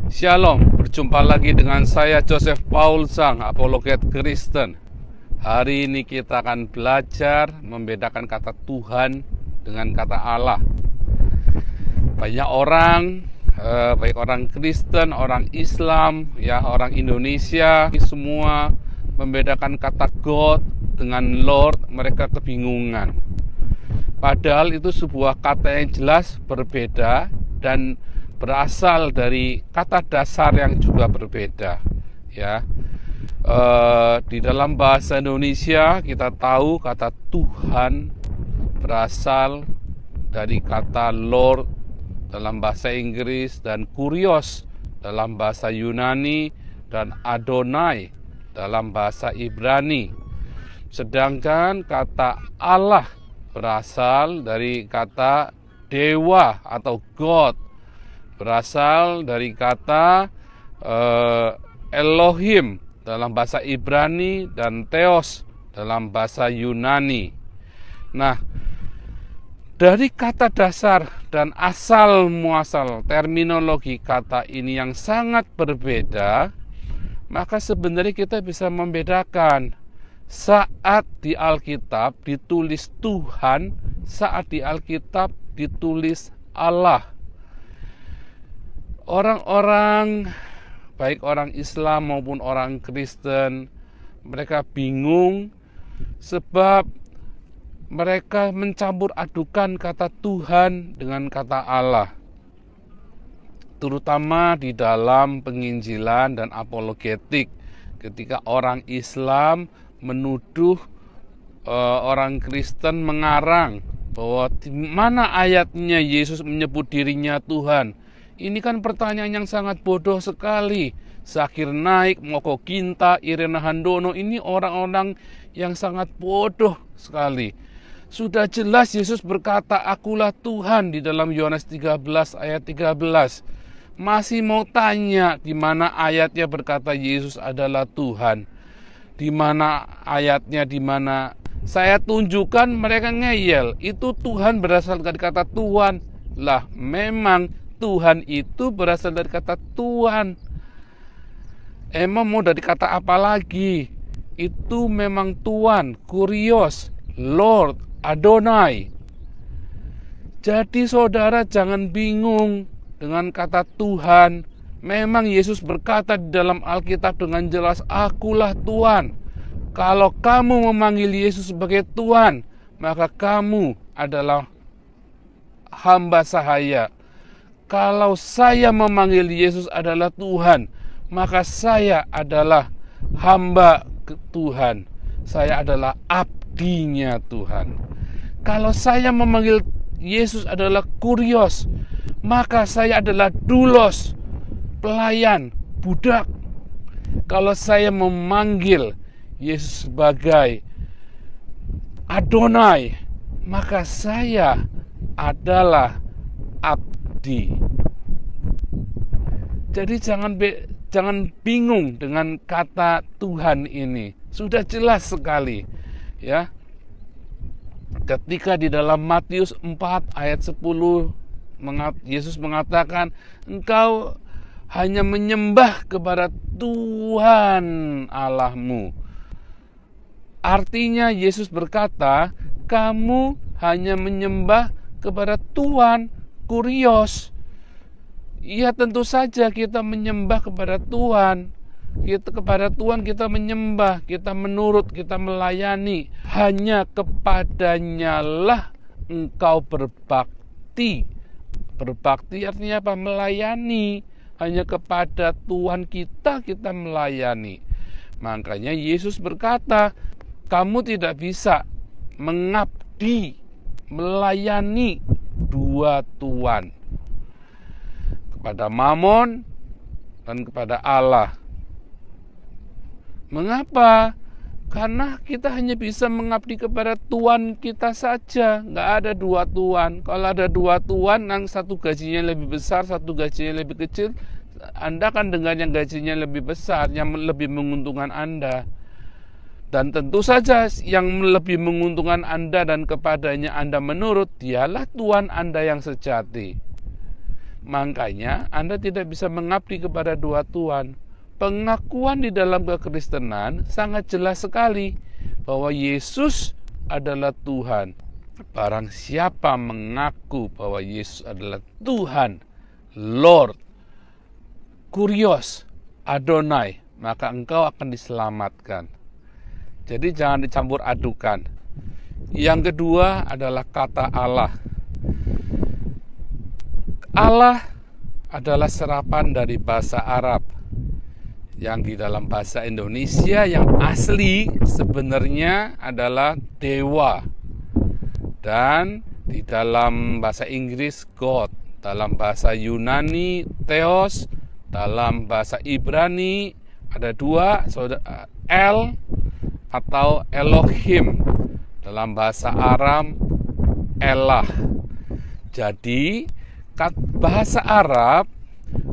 Shalom, berjumpa lagi dengan saya Joseph Paul Sang, apologet Kristen. Hari ini kita akan belajar membedakan kata Tuhan dengan kata Allah. Banyak orang, baik orang Kristen, orang Islam, ya orang Indonesia, semua membedakan kata God dengan Lord, mereka kebingungan. Padahal itu sebuah kata yang jelas berbeda dan berasal dari kata dasar yang juga berbeda, ya. Di dalam bahasa Indonesia kita tahu kata Tuhan berasal dari kata Lord dalam bahasa Inggris, dan Kurios dalam bahasa Yunani, dan Adonai dalam bahasa Ibrani. Sedangkan kata Allah berasal dari kata dewa atau God, berasal dari kata Elohim dalam bahasa Ibrani dan Theos dalam bahasa Yunani. Nah, dari kata dasar dan asal muasal terminologi kata ini yang sangat berbeda, maka sebenarnya kita bisa membedakan. Saat di Alkitab ditulis Tuhan, saat di Alkitab ditulis Allah. Orang-orang, baik orang Islam maupun orang Kristen, mereka bingung sebab mereka mencampur adukan kata Tuhan dengan kata Allah, terutama di dalam penginjilan dan apologetik. Ketika orang Islam menuduh orang Kristen mengarang bahwa di mana ayatnya Yesus menyebut dirinya Tuhan. Ini kan pertanyaan yang sangat bodoh sekali. Zakir Naik, Moko Ginta, Irena Handono, ini orang-orang yang sangat bodoh sekali. Sudah jelas Yesus berkata, "Akulah Tuhan" di dalam Yohanes 13 ayat 13. Masih mau tanya di mana ayatnya berkata Yesus adalah Tuhan? Di mana ayatnya, di mana? Saya tunjukkan, mereka ngeyel. Itu Tuhan berasal dari kata Tuhan. Lah, memang Tuhan itu berasal dari kata Tuhan. Emang mau dari kata apa lagi? Itu memang Tuhan, Kurios, Lord, Adonai. Jadi saudara jangan bingung dengan kata Tuhan. Memang Yesus berkata di dalam Alkitab dengan jelas, "Akulah Tuhan." Kalau kamu memanggil Yesus sebagai Tuhan, maka kamu adalah hamba sahaya. Kalau saya memanggil Yesus adalah Tuhan, maka saya adalah hamba Tuhan. Saya adalah abdinya Tuhan. Kalau saya memanggil Yesus adalah Kurios, maka saya adalah doulos, pelayan, budak. Kalau saya memanggil Yesus sebagai Adonai, maka saya adalah abdi. Jadi jangan bingung dengan kata Tuhan ini. Sudah jelas sekali, ya. Ketika di dalam Matius 4 ayat 10 Yesus mengatakan, "Engkau hanya menyembah kepada Tuhan Allahmu." Artinya Yesus berkata, kamu hanya menyembah kepada Tuhan, Kurios. Ya, tentu saja kita menyembah kepada Tuhan. Kepada Tuhan kita menyembah, kita menurut, kita melayani. Hanya kepadanya lah engkau berbakti. Berbakti artinya apa? Melayani. Hanya kepada Tuhan kita melayani. Makanya Yesus berkata, kamu tidak bisa mengabdi, melayani dua Tuhan, kepada Mamon dan kepada Allah. Mengapa? Karena kita hanya bisa mengabdi kepada Tuhan kita saja. Nggak ada dua Tuhan. Kalau ada dua Tuhan, yang satu gajinya lebih besar, satu gajinya lebih kecil, Anda kan dengan yang gajinya lebih besar, yang lebih menguntungkan Anda. Dan tentu saja yang lebih menguntungkan Anda dan kepadanya Anda menurut, dialah Tuhan Anda yang sejati. Makanya Anda tidak bisa mengabdi kepada dua Tuhan. Pengakuan di dalam kekristenan sangat jelas sekali bahwa Yesus adalah Tuhan. Barang siapa mengaku bahwa Yesus adalah Tuhan, Lord, Kurios, Adonai, maka engkau akan diselamatkan. Jadi jangan dicampur adukan. Yang kedua adalah kata Allah. Allah adalah serapan dari bahasa Arab yang di dalam bahasa Indonesia yang asli sebenarnya adalah dewa, dan di dalam bahasa Inggris God, dalam bahasa Yunani Theos, dalam bahasa Ibrani ada dua, El atau Elohim, dalam bahasa Aram Elah. Jadi bahasa Arab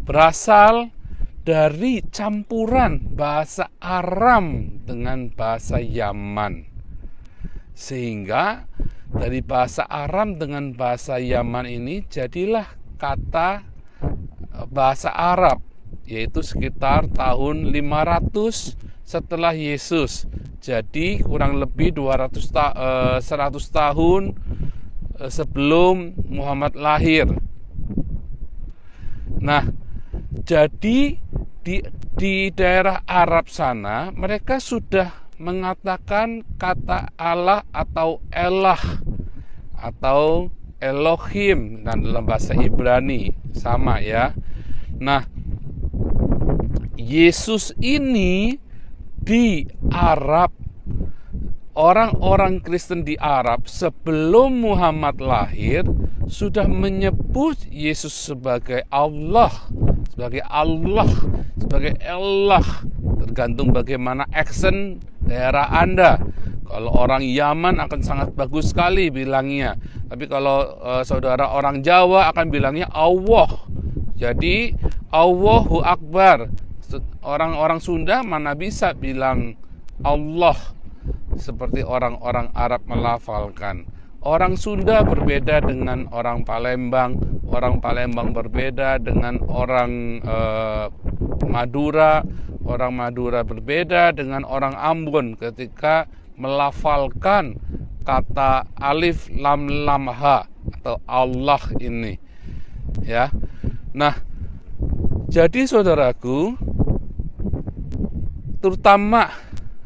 berasal dari campuran bahasa Aram dengan bahasa Yaman. Sehingga dari bahasa Aram dengan bahasa Yaman ini jadilah kata bahasa Arab, yaitu sekitar tahun 500 setelah Yesus. Jadi kurang lebih 100 tahun sebelum Muhammad lahir. Nah, jadi di daerah Arab sana mereka sudah mengatakan kata Allah atau Elah atau Elohim, dan dalam bahasa Ibrani sama ya. Nah, Yesus ini di Arab, orang-orang Kristen di Arab sebelum Muhammad lahir sudah menyebut Yesus sebagai Allah, sebagai Allah, sebagai Allah, tergantung bagaimana aksen daerah Anda. Kalau orang Yaman akan sangat bagus sekali bilangnya, tapi kalau saudara orang Jawa akan bilangnya Allah. Jadi Allahu Akbar. Orang-orang Sunda mana bisa bilang Allah seperti orang-orang Arab melafalkan. Orang Sunda berbeda dengan orang Palembang berbeda dengan orang Madura, orang Madura berbeda dengan orang Ambon ketika melafalkan kata alif lam lam ha atau Allah ini. Ya. Nah, jadi saudaraku, terutama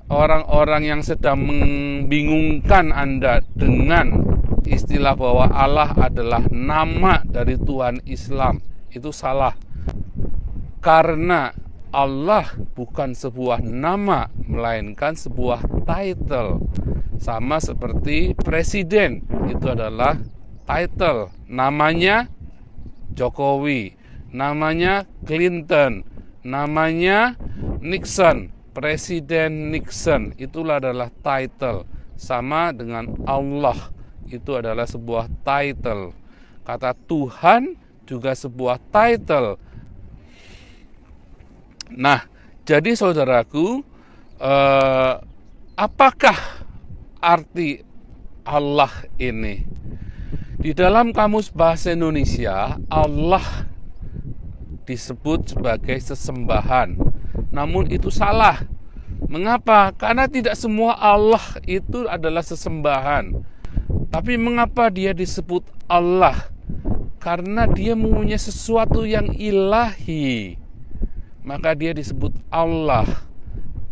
orang-orang yang sedang membingungkan Anda dengan istilah bahwa Allah adalah nama dari Tuhan Islam, itu salah. Karena Allah bukan sebuah nama, melainkan sebuah title. Sama seperti presiden, itu adalah title. Namanya Jokowi, namanya Clinton, namanya Nixon, Presiden Nixon, itulah adalah title. Sama dengan Allah, itu adalah sebuah title. Kata Tuhan juga sebuah title. Nah, jadi saudaraku, apakah arti Allah ini? Di dalam Kamus Bahasa Indonesia, Allah disebut sebagai sesembahan. Namun itu salah. Mengapa? Karena tidak semua Allah itu adalah sesembahan. Tapi mengapa dia disebut Allah? Karena dia mempunyai sesuatu yang ilahi. Maka dia disebut Allah.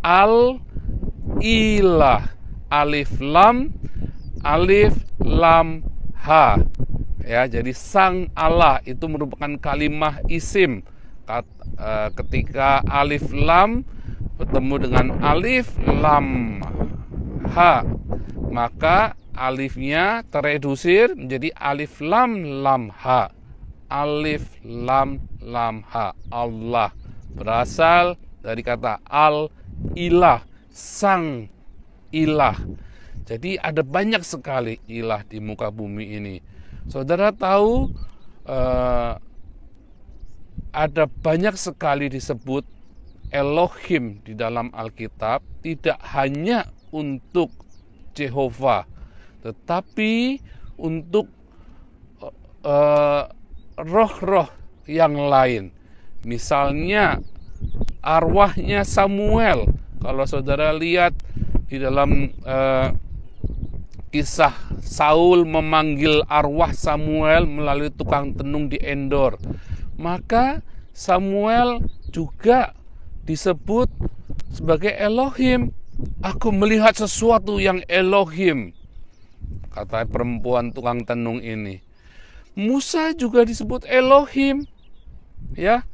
Al-Ilah. Alif lam ha. Ya, jadi sang Allah itu merupakan kalimah isim. Ketika alif lam bertemu dengan alif lam ha, maka alifnya teredusir menjadi alif lam lam ha. Alif lam lam ha. Allah berasal dari kata al-ilah, sang ilah. Jadi ada banyak sekali ilah di muka bumi ini. Saudara tahu ada banyak sekali disebut Elohim di dalam Alkitab, tidak hanya untuk Jehovah, tetapi untuk roh-roh yang lain. Misalnya arwahnya Samuel. Kalau saudara lihat di dalam kisah Saul memanggil arwah Samuel melalui tukang tenung di Endor, maka Samuel juga disebut sebagai Elohim. Aku melihat sesuatu yang Elohim, kata perempuan tukang tenung ini. Musa juga disebut Elohim, ya.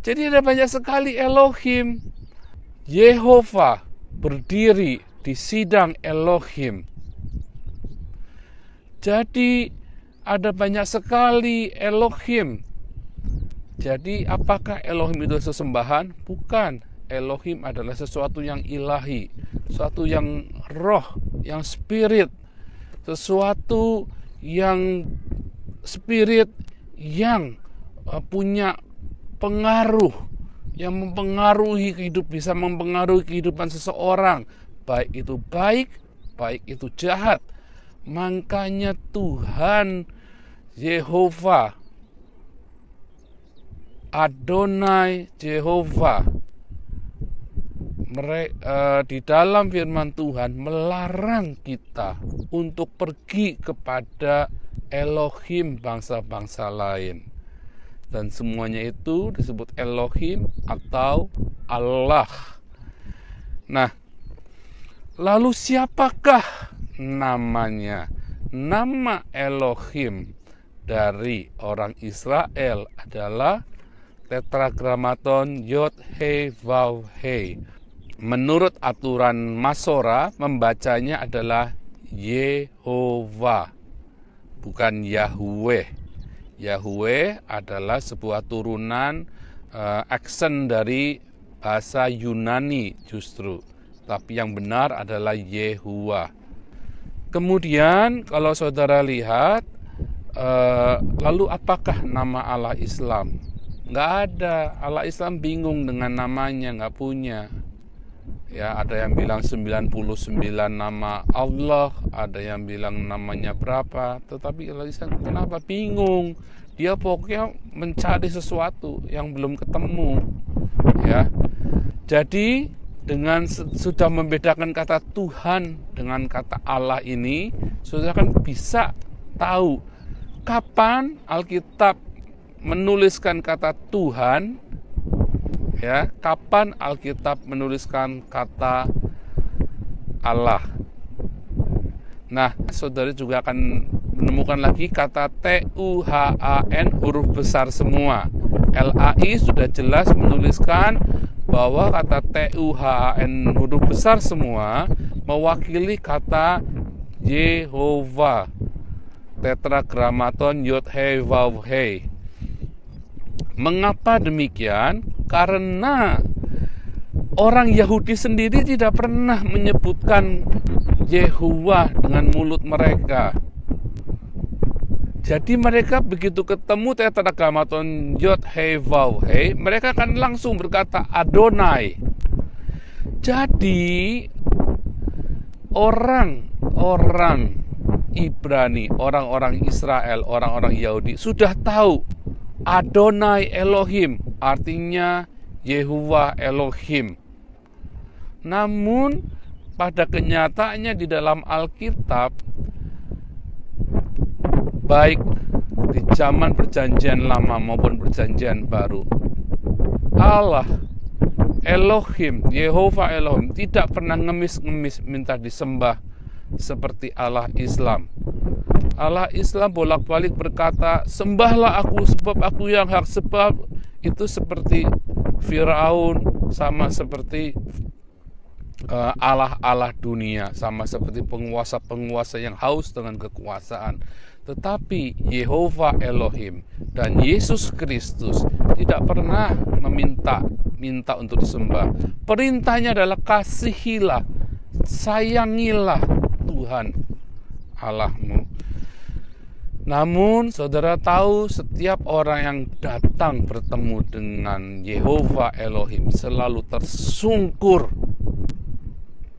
Jadi ada banyak sekali Elohim. Yehova berdiri di sidang Elohim. Jadi ada banyak sekali Elohim. Jadi apakah Elohim itu sesembahan? Bukan. Elohim adalah sesuatu yang ilahi, sesuatu yang roh, yang spirit, sesuatu yang spirit yang punya pengaruh, yang mempengaruhi bisa mempengaruhi kehidupan seseorang, baik itu baik, baik itu jahat. Makanya Tuhan Yehova, Adonai Yehova, di dalam firman Tuhan melarang kita untuk pergi kepada Elohim bangsa-bangsa lain. Dan semuanya itu disebut Elohim atau Allah. Nah, lalu siapakah namanya? Nama Elohim dari orang Israel adalah Tetragrammaton Yod He Vav He. Menurut aturan Masora, membacanya adalah Yehova, bukan Yahweh. Yahweh adalah sebuah turunan aksen dari bahasa Yunani justru. Tapi yang benar adalah Yehuwa. Kemudian kalau saudara lihat, lalu apakah nama Allah Islam? Nggak ada. Allah Islam bingung dengan namanya, nggak punya. Ya, ada yang bilang 99 nama Allah, ada yang bilang namanya berapa. Tetapi Allah Islam kenapa bingung? Dia pokoknya mencari sesuatu yang belum ketemu. Ya. Jadi dengan sudah membedakan kata Tuhan dengan kata Allah ini, saudara kan bisa tahu kapan Alkitab menuliskan kata Tuhan, ya, kapan Alkitab menuliskan kata Allah. Nah, saudara juga akan menemukan lagi kata Tuhan, huruf besar semua. LAI sudah jelas menuliskan bahwa kata Tuhan, huruf besar semua, mewakili kata Yehova. Tetragrammaton Yod He Vav He. Mengapa demikian? Karena orang Yahudi sendiri tidak pernah menyebutkan Yehuwa dengan mulut mereka. Jadi mereka begitu ketemu Tetragrammaton Yod He Vav He, mereka akan langsung berkata Adonai. Jadi orang Ibrani, orang-orang Israel, orang-orang Yahudi sudah tahu Adonai Elohim, artinya Yehuwa Elohim. Namun pada kenyataannya di dalam Alkitab, baik di zaman perjanjian lama maupun perjanjian baru, Allah Elohim, Yehova Elohim tidak pernah ngemis-ngemis minta disembah seperti Allah Islam. Allah Islam bolak-balik berkata, sembahlah aku sebab aku yang hak. Sebab itu seperti Firaun, sama seperti Allah-Allah dunia, sama seperti penguasa-penguasa yang haus dengan kekuasaan. Tetapi Yehova Elohim dan Yesus Kristus tidak pernah minta untuk disembah. Perintahnya adalah kasihilah, sayangilah Tuhan Allahmu. Namun saudara tahu, setiap orang yang datang bertemu dengan Yehova Elohim selalu tersungkur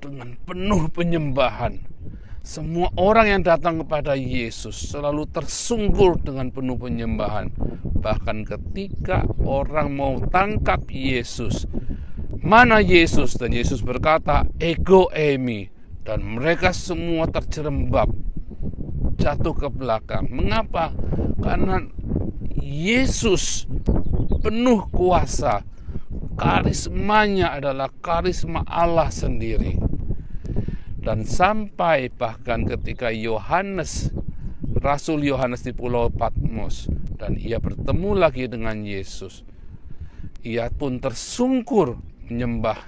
dengan penuh penyembahan. Semua orang yang datang kepada Yesus selalu tersungkur dengan penuh penyembahan. Bahkan ketika orang mau tangkap Yesus, mana Yesus? Dan Yesus berkata, ego eimi. Dan mereka semua terjerembab, jatuh ke belakang. Mengapa? Karena Yesus penuh kuasa. Karismanya adalah karisma Allah sendiri. Dan sampai bahkan ketika Rasul Yohanes di Pulau Patmos, dan ia bertemu lagi dengan Yesus, ia pun tersungkur menyembah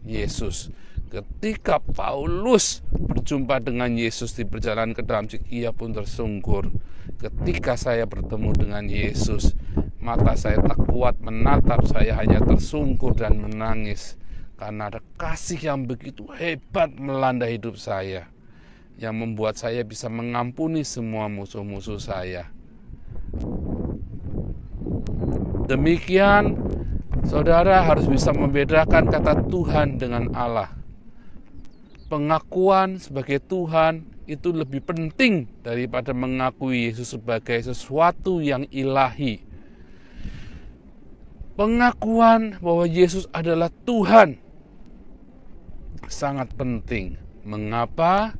Yesus. Ketika Paulus berjumpa dengan Yesus di perjalanan ke Damsyik, ia pun tersungkur. Ketika saya bertemu dengan Yesus, mata saya tak kuat menatap, saya hanya tersungkur dan menangis. Karena ada kasih yang begitu hebat melanda hidup saya, yang membuat saya bisa mengampuni semua musuh-musuh saya. Demikian, saudara harus bisa membedakan kata Tuhan dengan Allah. Pengakuan sebagai Tuhan itu lebih penting daripada mengakui Yesus sebagai sesuatu yang ilahi. Pengakuan bahwa Yesus adalah Tuhan sangat penting. Mengapa?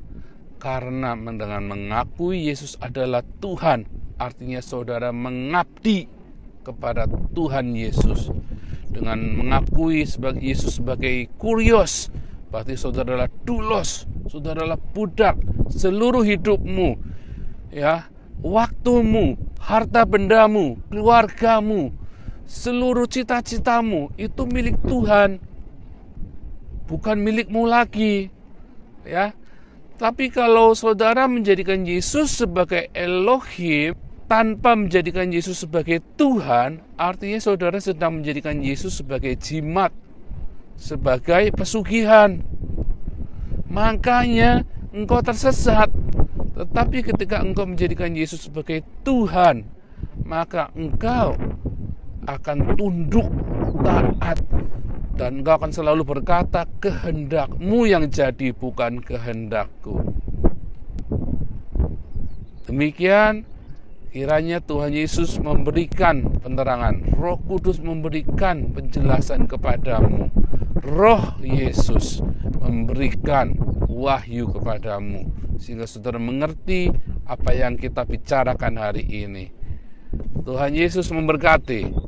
Karena dengan mengakui Yesus adalah Tuhan, artinya saudara mengabdi kepada Tuhan Yesus. Dengan mengakui Yesus sebagai kurios, berarti saudara adalah doulos, saudara adalah budak. Seluruh hidupmu, ya, waktumu, harta bendamu, keluargamu, seluruh cita-citamu itu milik Tuhan, bukan milikmu lagi, ya. Tapi kalau saudara menjadikan Yesus sebagai Elohim tanpa menjadikan Yesus sebagai Tuhan, artinya saudara sedang menjadikan Yesus sebagai jimat, sebagai pesugihan. Makanya engkau tersesat. Tetapi ketika engkau menjadikan Yesus sebagai Tuhan, maka engkau akan tunduk, taat, dan engkau akan selalu berkata, kehendakmu yang jadi, bukan kehendakku. Demikian, kiranya Tuhan Yesus memberikan penerangan, Roh Kudus memberikan penjelasan kepadamu, Roh Yesus memberikan wahyu kepadamu, sehingga saudara mengerti apa yang kita bicarakan hari ini. Tuhan Yesus memberkati.